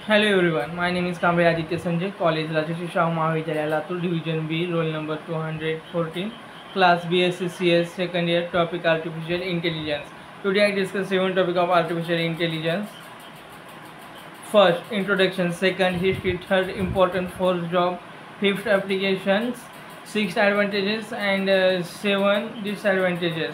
Hello everyone, my name is Kamray Aditya Sanjay, College Rajashri Shah Mahavidyalaya, Latur, Division B, roll number 214, Class BSc second year, topic Artificial Intelligence. Today I discuss 7 topic of Artificial Intelligence. First, introduction. Second, history. Third, important fourth job. Fifth, applications. Sixth, advantages, and 7 disadvantages.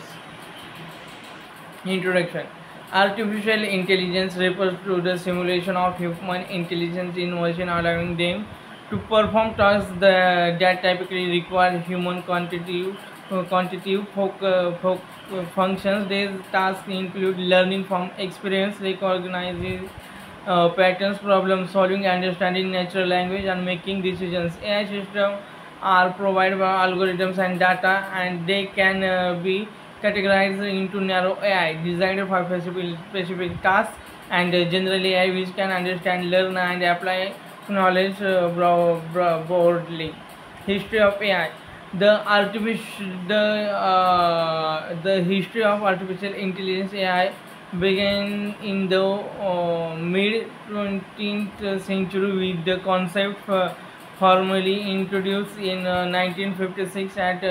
Introduction. Artificial intelligence refers to the simulation of human intelligence in machine, allowing them to perform tasks that typically require human quantitative functions. These tasks include learning from experience, recognizing patterns, problem solving, understanding natural language, and making decisions. AI systems are provided by algorithms and data, and they can be categorized into narrow AI designed for specific tasks, and general AI which can understand, learn, and apply knowledge broadly. History of AI. The history of artificial intelligence AI began in the mid 20th century with the concept formally introduced in 1956 at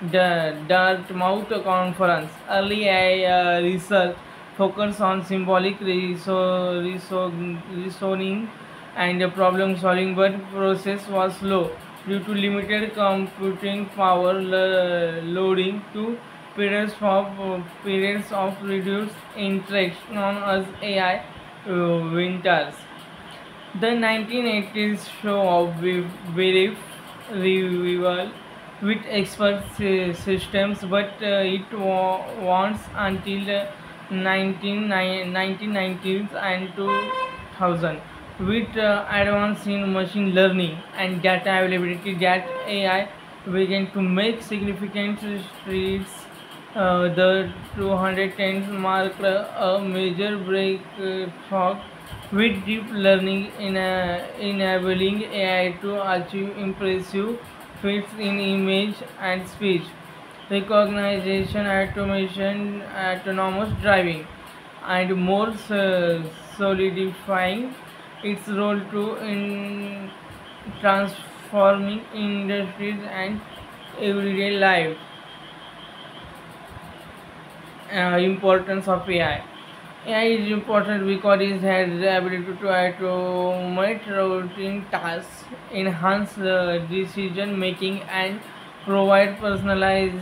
the Dartmouth Conference. Early AI research focused on symbolic reasoning and problem solving, but process was slow due to limited computing power, loading to periods of reduced interest known as AI winters. The 1980s show of very revival with expert systems, but it wants until 1990s and 2000 with advance in machine learning and data availability that AI began to make significant strides. The 210 marked a major breakthrough with deep learning enabling AI to achieve impressive feats in image and speech recognition, automation, autonomous driving, and more solidifying its role to in transforming industries and everyday life. Importance of AI. AI is important because it has the ability to automate routine tasks, enhance decision making, and provide personalized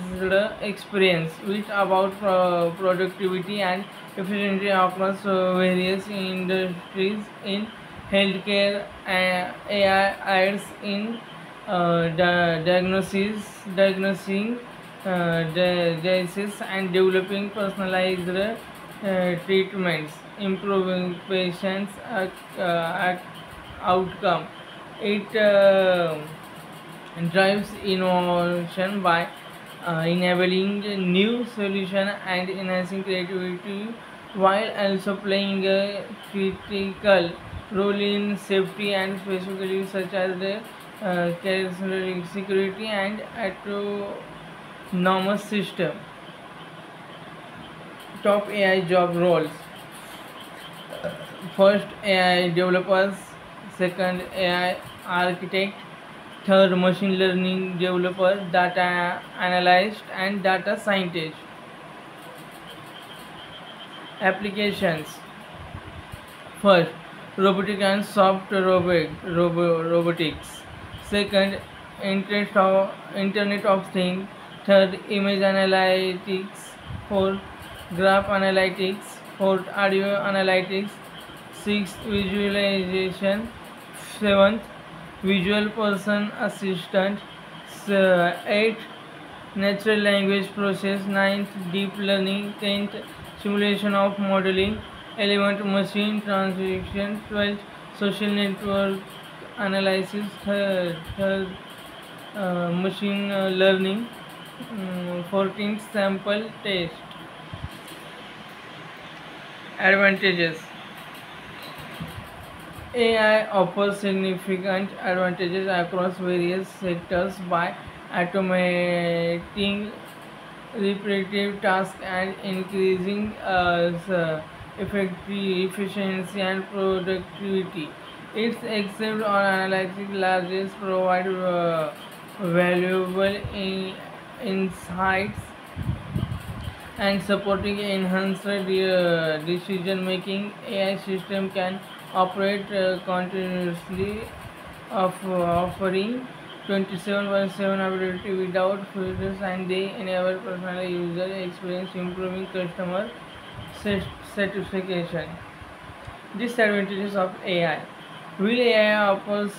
experience, which about productivity and efficiency across various industries. In healthcare, AI aids in diagnosing diseases and developing personalized treatments, improving patients' outcome. It drives innovation by enabling new solution and enhancing creativity, while also playing a critical role in safety and specifically such as the security and autonomous system. Top AI job roles. First, AI developers. Second, AI architect. Third, machine learning developer, data analyst, and data scientist. Applications. First, robotic and soft robotics. Second, Internet of Things. Third, image analytics. Fourth, graph analytics. Fourth, audio analytics. Sixth, visualization. Seventh, visual person assistant. Eighth, natural language process. Ninth, deep learning. Tenth, simulation of modeling. 11th, machine translation. 12th, social network analysis. Third, machine learning. 14th, sample test. Advantages. AI offers significant advantages across various sectors by automating repetitive tasks and increasing efficiency, and productivity. Its except on analytic largest provide valuable insights and supporting enhanced decision making. AI system can operate continuously offering 27/7 availability without filters, and they enable personal user experience, improving customer satisfaction. Disadvantages of AI. While AI offers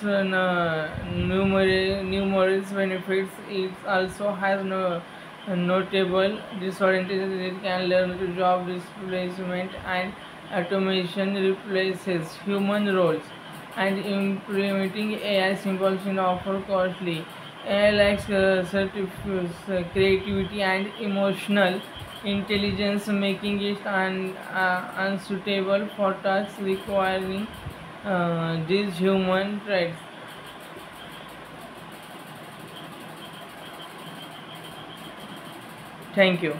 numerous benefits, it also has no notable disadvantages. It can learn to job displacement, and automation replaces human roles, and implementing AI simply offer costly. AI lacks creativity and emotional intelligence, making it unsuitable for tasks requiring these human traits. Thank you.